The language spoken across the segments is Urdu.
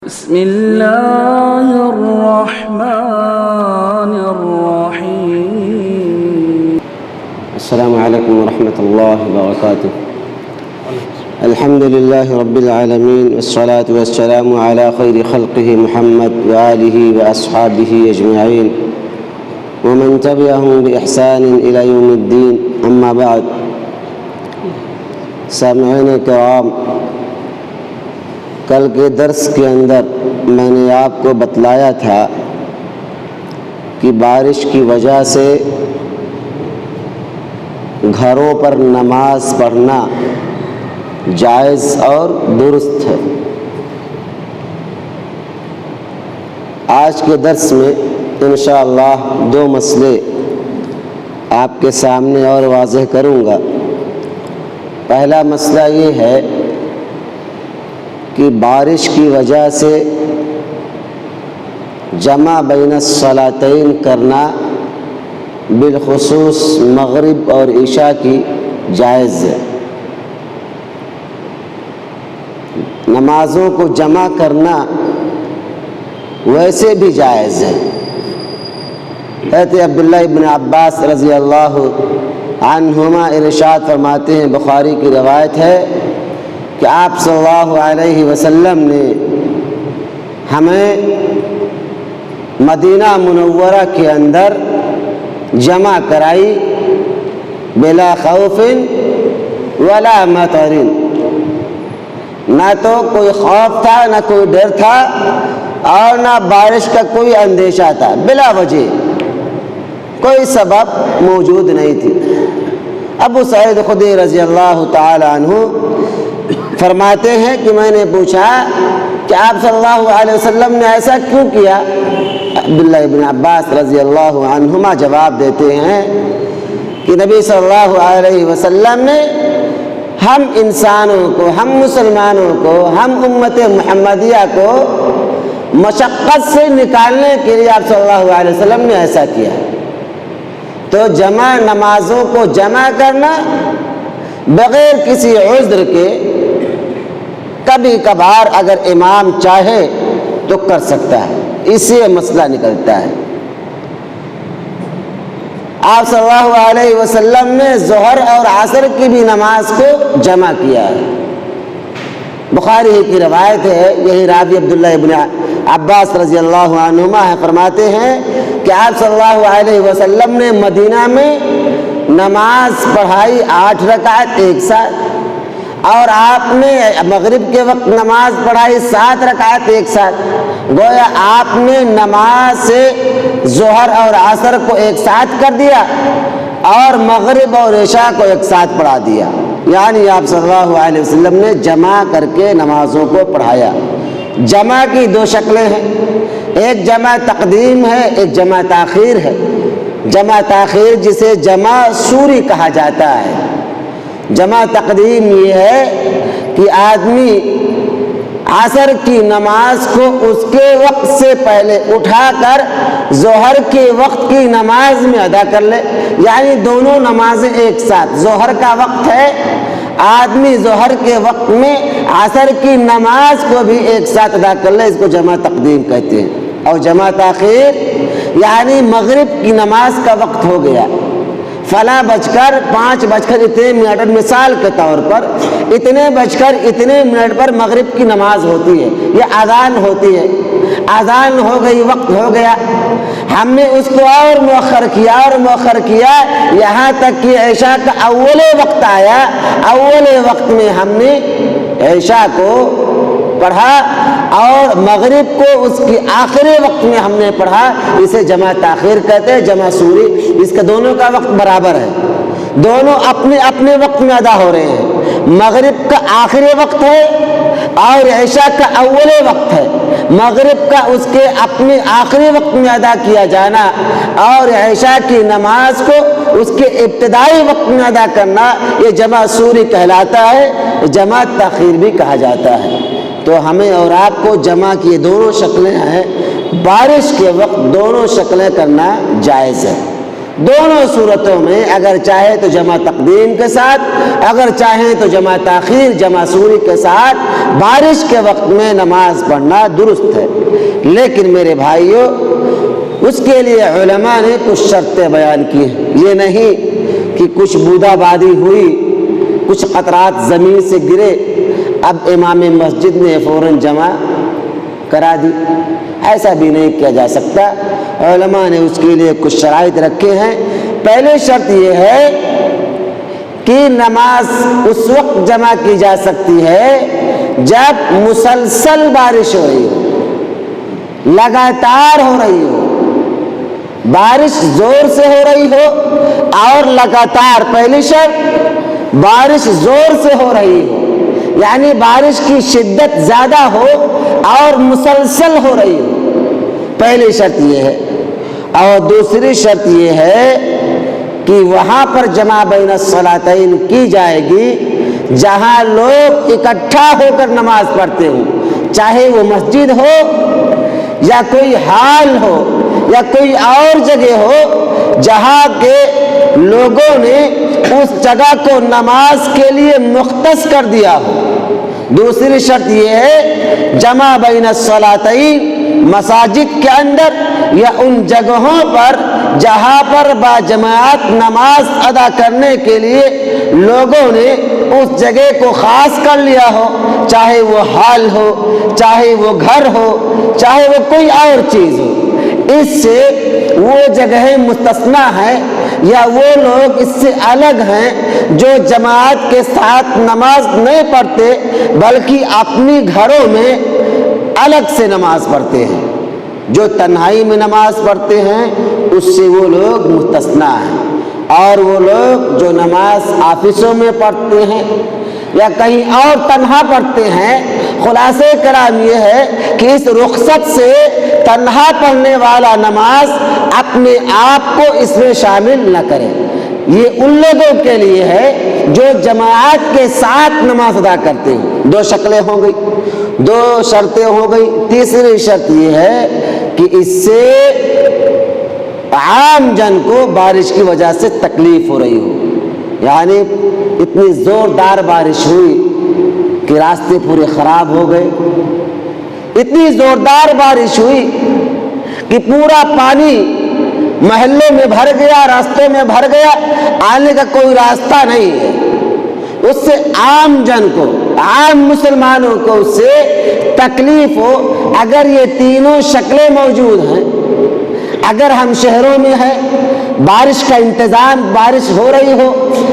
بسم الله الرحمن الرحيم. السلام عليكم ورحمة الله وبركاته. الحمد لله رب العالمين، والصلاة والسلام على خير خلقه محمد وآله وأصحابه أجمعين ومن تبعهم بإحسان إلى يوم الدين. أما بعد، سامعین کرام، کل کے درس کے اندر میں نے آپ کو بتلایا تھا کہ بارش کی وجہ سے گھروں پر نماز پڑھنا جائز اور درست ہے۔ آج کے درس میں انشاءاللہ دو مسئلے آپ کے سامنے اور واضح کروں گا۔ پہلا مسئلہ یہ ہے کہ بارش کی وجہ سے جمع بین الصلاتین کرنا بالخصوص مغرب اور عشاء کی جائز ہے۔ نمازوں کو جمع کرنا ویسے بھی جائز ہے۔ حضرت عبداللہ ابن عباس رضی اللہ عنہما ارشاد فرماتے ہیں، بخاری کی روایت ہے کہ آپ صلی اللہ علیہ وسلم نے ہمیں مدینہ منورہ کے اندر جمع کرائی بلا خوف ولا مطر، نہ تو کوئی خوف تھا، نہ کوئی ڈر تھا، اور نہ بارش کا کوئی اندیشہ تھا، بلا وجہ کوئی سبب موجود نہیں تھی۔ ابو سعید خدری رضی اللہ تعالی عنہ فرماتے ہیں کہ میں نے پوچھا کہ آپ صلی اللہ علیہ وسلم نے ایسا کیوں کیا؟ عبداللہ ابن عباس رضی اللہ عنہما جواب دیتے ہیں کہ نبی صلی اللہ علیہ وسلم نے ہم انسانوں کو، ہم مسلمانوں کو، ہم امت محمدیہ کو مشقت سے نکالنے کے لیے آپ صلی اللہ علیہ وسلم نے ایسا کیا۔ تو جمع نمازوں کو جمع کرنا بغیر کسی عذر کے کبھی کبھار اگر امام چاہے تو کر سکتا ہے، اس سے مسئلہ نکلتا ہے۔ آپ صلی اللہ علیہ وسلم نے ظہر اور عصر کی بھی نماز کو جمع کیا ہے۔ بخاری کی روایت ہے، یہی راوی عبداللہ ابن عباس رضی اللہ عنہما فرماتے ہیں کہ آپ صلی اللہ علیہ وسلم نے مدینہ میں نماز پڑھائی 8 رکعت ایک ساتھ، اور آپ نے مغرب کے وقت نماز پڑھائی 7 رکعت ایک ساتھ۔ گویا آپ نے نماز سے ظہر اور عصر کو ایک ساتھ کر دیا اور مغرب اور عشاء کو ایک ساتھ پڑھا دیا، یعنی آپ صلی اللہ علیہ وسلم نے جمع کر کے نمازوں کو پڑھایا۔ جمع کی دو شکلیں ہیں، ایک جمع تقدیم ہے، ایک جمع تاخیر ہے۔ جمع تاخیر جسے جمع سوری کہا جاتا ہے۔ جمع تقدیم یہ ہے کہ آدمی عصر کی نماز کو اس کے وقت سے پہلے اٹھا کر ظہر کے وقت کی نماز میں ادا کر لے، یعنی دونوں نمازیں ایک ساتھ۔ ظہر کا وقت ہے، آدمی ظہر کے وقت میں عصر کی نماز کو بھی ایک ساتھ ادا کر لے، اس کو جمع تقدیم کہتے ہیں۔ اور جمع تاخیر یعنی مغرب کی نماز کا وقت ہو گیا، فلاں 5:05 مثال کے طور پر اتنے 5:05 پر مغرب کی نماز ہوتی ہے، یہ اذان ہوتی ہے۔ اذان ہو گئی، وقت ہو گیا، ہم نے اس کو اور مؤخر کیا یہاں تک کہ عشاء کا اول وقت آیا۔ اول وقت میں ہم نے عشاء کو پڑھا اور مغرب کو اس کی آخری وقت میں ہم نے پڑھا، اسے جمع تاخیر کہتے ہیں، جمع سوری۔ اس کا دونوں کا وقت برابر ہے، دونوں اپنے اپنے وقت میں ادا ہو رہے ہیں۔ مغرب کا آخری وقت ہے اور عشاء کا اول وقت ہے۔ مغرب کا اس کے اپنے آخری وقت میں ادا کیا جانا اور عشاء کی نماز کو اس کے ابتدائی وقت میں ادا کرنا، یہ جمع سوری کہلاتا ہے، جمع تاخیر بھی کہا جاتا ہے۔ تو ہمیں اور آپ کو جمع کی دونوں شکلیں ہیں، بارش کے وقت دونوں شکلیں کرنا جائز ہے۔ دونوں صورتوں میں اگر چاہے تو جمع تقدیم کے ساتھ، اگر چاہیں تو جمع تاخیر جمع سوری کے ساتھ بارش کے وقت میں نماز پڑھنا درست ہے۔ لیکن میرے بھائیوں، اس کے لیے علماء نے کچھ شرطیں بیان کی ہیں۔ یہ نہیں کہ کچھ بودا بادی ہوئی، کچھ قطرات زمین سے گرے، اب امام مسجد نے فوراً جمع کرا دی، ایسا بھی نہیں کیا جا سکتا۔ علماء نے اس کے لیے کچھ شرائط رکھے ہیں۔ پہلے شرط یہ ہے کہ نماز اس وقت جمع کی جا سکتی ہے جب مسلسل بارش ہو رہی ہو، لگاتار ہو رہی ہو، بارش زور سے ہو رہی ہو اور لگاتار۔ پہلی شرط بارش زور سے ہو رہی ہو، یعنی بارش کی شدت زیادہ ہو اور مسلسل ہو رہی ہو، پہلی شرط یہ ہے۔ اور دوسری شرط یہ ہے کہ وہاں پر جمع بین الصلاتین کی جائے گی جہاں لوگ اکٹھا ہو کر نماز پڑھتے ہوں، چاہے وہ مسجد ہو یا کوئی ہال ہو یا کوئی اور جگہ ہو جہاں کے لوگوں نے اس جگہ کو نماز کے لیے مختص کر دیا ہو۔ دوسری شرط یہ ہے جمع بین الصلاتین مساجد کے اندر یا ان جگہوں پر جہاں پر باجماعت نماز ادا کرنے کے لیے لوگوں نے اس جگہ کو خاص کر لیا ہو، چاہے وہ ہال ہو، چاہے وہ گھر ہو، چاہے وہ کوئی اور چیز ہو۔ اس سے وہ جگہیں مستثنیٰ ہیں یا وہ لوگ اس سے الگ ہیں جو جماعت کے ساتھ نماز نہیں پڑھتے بلکہ اپنی گھروں میں الگ سے نماز پڑھتے ہیں، جو تنہائی میں نماز پڑھتے ہیں اس سے وہ لوگ مستثنیٰ ہیں۔ اور وہ لوگ جو نماز آفسوں میں پڑھتے ہیں یا کہیں اور تنہا پڑھتے ہیں، خلاصہ کلام یہ ہے کہ اس رخصت سے تنہا پڑھنے والا نماز اپنے آپ کو اس میں شامل نہ کرے۔ یہ ان لوگوں کے لیے ہے جو جماعت کے ساتھ نماز ادا کرتے ہیں۔ دو شکلیں ہو گئی، دو شرطیں ہو گئی۔ تیسری شرط یہ ہے کہ اس سے عام جن کو بارش کی وجہ سے تکلیف ہو رہی ہو، یعنی اتنی زوردار بارش ہوئی کہ راستے پورے خراب ہو گئے، اتنی زوردار بارش ہوئی کہ پورا پانی محلوں میں بھر گیا، راستوں میں بھر گیا، آنے کا کوئی راستہ نہیں ہے۔ اس سے عام جن کو، عام مسلمانوں کو اس سے تکلیف ہو۔ اگر یہ تینوں شکلیں موجود ہیں، اگر ہم شہروں میں ہیں، بارش کا انتظام، بارش ہو رہی ہو،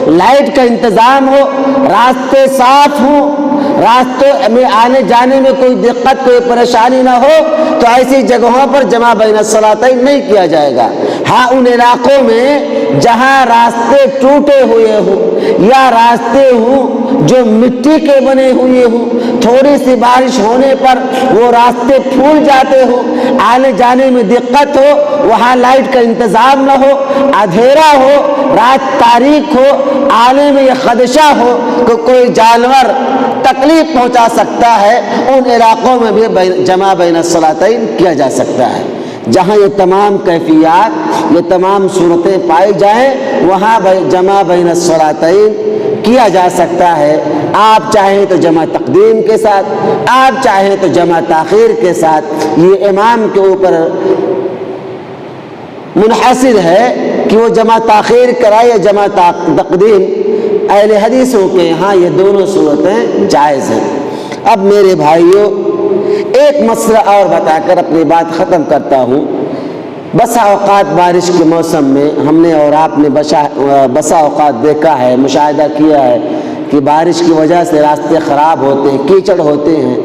لائٹ کا انتظام ہو، راستے صاف ہوں، راستوں میں آنے جانے میں کوئی دقت کوئی پریشانی نہ ہو، تو ایسی جگہوں پر جمع بین الصلاتین نہیں کیا جائے گا۔ ہاں ان علاقوں میں جہاں راستے ٹوٹے ہوئے ہوں یا راستے ہوں جو مٹی کے بنے ہوئے ہوں، تھوڑی سی بارش ہونے پر وہ راستے پھول جاتے ہوں، آنے جانے میں دقت ہو، وہاں لائٹ کا انتظام نہ ہو، اندھیرا ہو، رات تاریک ہو، آنے میں یہ خدشہ ہو کہ کوئی جانور تکلیف پہنچا سکتا ہے، ان علاقوں میں بھی جمع بین الصلاتین کیا جا سکتا ہے۔ جہاں یہ تمام کیفیات، یہ تمام صورتیں پائی جائیں، وہاں جمع بین الصلاتین کیا جا سکتا ہے۔ آپ چاہیں تو جمع تقدیم کے ساتھ، آپ چاہیں تو جمع تاخیر کے ساتھ، یہ امام کے اوپر منحصر ہے کہ وہ جمع تاخیر کرائے یا جمع تقدیم۔ اہل حدیثوں کے یہاں یہ دونوں صورتیں جائز ہیں۔ اب میرے بھائیوں، ایک مسئلہ اور بتا کر اپنی بات ختم کرتا ہوں۔ بسا اوقات بارش کے موسم میں ہم نے اور آپ نے بسا اوقات دیکھا ہے، مشاہدہ کیا ہے کہ بارش کی وجہ سے راستے خراب ہوتے ہیں، کیچڑ ہوتے ہیں،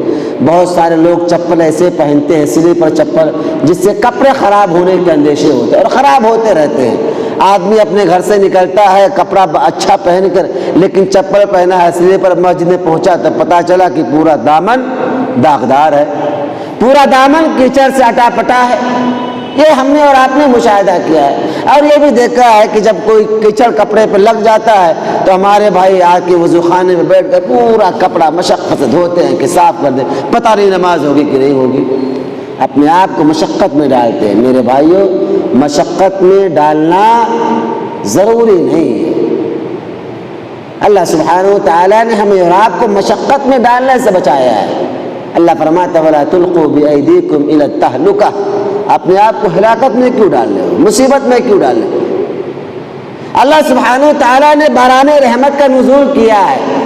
بہت سارے لوگ چپل ایسے پہنتے ہیں، سلیپر چپل، جس سے کپڑے خراب ہونے کے اندیشے ہوتے ہیں اور خراب ہوتے رہتے ہیں۔ آدمی اپنے گھر سے نکلتا ہے کپڑا اچھا پہن کر، لیکن چپل پہنا ہے، سلیپر، مسجد میں پہنچا تو پتہ چلا کہ پورا دامن داغدار ہے، پورا دامن کیچڑ سے اٹا پٹا ہے۔ یہ ہم نے اور آپ نے مشاہدہ کیا ہے، اور یہ بھی دیکھا ہے کہ جب کوئی کیچڑ کپڑے پہ لگ جاتا ہے تو ہمارے بھائی آ کے وضو خانے میں بیٹھ کر پورا کپڑا مشقت سے دھوتے ہیں کہ صاف کر دیں، پتہ نہیں نماز ہوگی کہ نہیں ہوگی، اپنے آپ کو مشقت میں ڈالتے ہیں۔ میرے بھائیوں، مشقت میں ڈالنا ضروری نہیں ہے۔ اللہ سبحانہ و تعالیٰ نے ہمیں اور آپ کو مشقت میں ڈالنے سے بچایا ہے۔ اللہ فرماتا ہے وَلَا تُلْقُوا بِأَيْدِيكُمْ إِلَى التَّهْلُكَةِ، اپنے آپ کو ہلاکت میں کیوں ڈال رہے ہو، مصیبت میں کیوں ڈال رہے ہو؟ اللہ سبحانہ و تعالیٰ نے باران رحمت کا نزول کیا ہے۔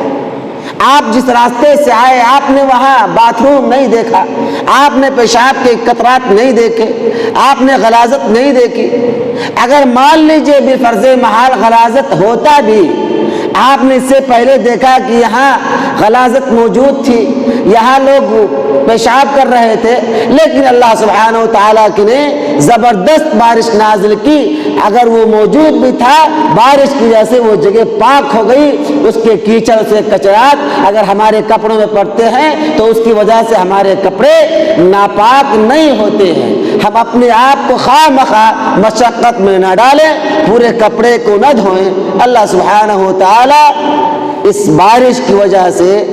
آپ جس راستے سے آئے آپ نے وہاں باتھ روم نہیں دیکھا، آپ نے پیشاب کے قطرات نہیں دیکھے، آپ نے غلاظت نہیں دیکھی۔ اگر مان لیجئے بفرض محال غلاظت ہوتا بھی، آپ نے اس سے پہلے دیکھا کہ یہاں غلاظت موجود تھی، یہاں لوگ پیشاب کر رہے تھے، لیکن اللہ سبحانہ و تعالیٰ نے زبردست بارش نازل کی، اگر وہ موجود بھی تھا بارش کی وجہ سے وہ جگہ پاک ہو گئی، اس کے کیچڑ سے کچرات اگر ہمارے کپڑوں میں پڑتے ہیں تو اس کی وجہ سے ہمارے کپڑے ناپاک نہیں ہوتے ہیں۔ ہم اپنے آپ کو خواہ مخواہ مشقت میں نہ ڈالیں، پورے کپڑے کو نہ دھوئیں۔ اللہ سبحانہ و تعالیٰ اس بارش کی وجہ سے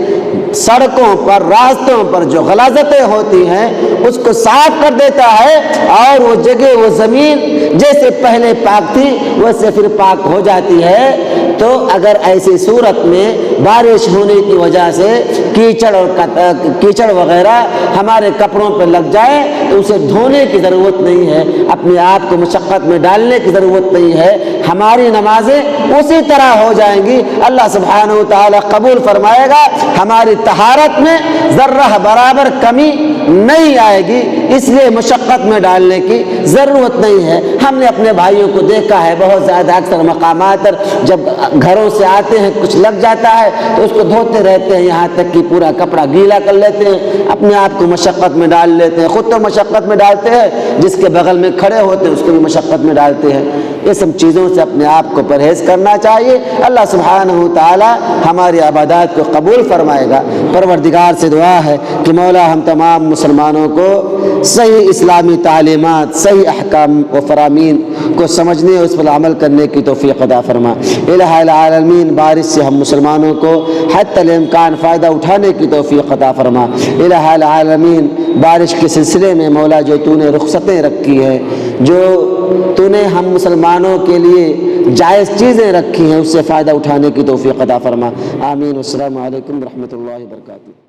سڑکوں پر راستوں پر جو غلاظتیں ہوتی ہیں اس کو صاف کر دیتا ہے، اور وہ جگہ وہ زمین جیسے پہلے پاک تھی ویسے پھر پاک ہو جاتی ہے۔ تو اگر ایسی صورت میں بارش ہونے کی وجہ سے کیچڑ وغیرہ ہمارے کپڑوں پہ لگ جائے تو اسے دھونے کی ضرورت نہیں ہے، اپنے آپ کو مشقت میں ڈالنے کی ضرورت نہیں ہے، ہماری نمازیں اسی طرح ہو جائیں گی، اللہ سبحانہ و تعالیٰ قبول فرمائے گا، ہماری طہارت میں ذرہ برابر کمی نہیں آئے گی، اس لیے مشقت میں ڈالنے کی ضرورت نہیں ہے۔ ہم نے اپنے بھائیوں کو دیکھا ہے بہت زیادہ اکثر مقامات پر جب گھروں سے آتے ہیں کچھ لگ جاتا ہے تو اس کو دھوتے رہتے ہیں یہاں تک کہ پورا کپڑا گیلا کر لیتے ہیں، اپنے آپ کو مشقت میں ڈال لیتے ہیں، خود تو مشقت میں ڈالتے ہیں، جس کے بغل میں کھڑے ہوتے ہیں اس کو بھی مشقت میں ڈالتے ہیں۔ یہ سب چیزوں سے اپنے آپ کو پرہیز کرنا چاہیے۔ اللہ سبحانہ و تعالی ہماری عبادات کو قبول فرمائے گا۔ پروردگار سے دعا ہے کہ مولا ہم تمام مسلمانوں کو صحیح اسلامی تعلیمات، صحیح احکام و فرامین کو سمجھنے اور اس پر عمل کرنے کی توفیق عطا فرما۔ الہ العالمین بارش سے ہم مسلمانوں کو حتی الامکان فائدہ اٹھانے کی توفیق عطا فرما۔ الہ العالمین بارش کے سلسلے میں مولا جو تو نے رخصتیں رکھی ہیں، جو تو نے ہم مسلمانوں کے لیے جائز چیزیں رکھی ہیں، اس سے فائدہ اٹھانے کی توفیق عطا فرما۔ آمین۔ السلام علیکم ورحمۃ اللہ وبرکاتہ۔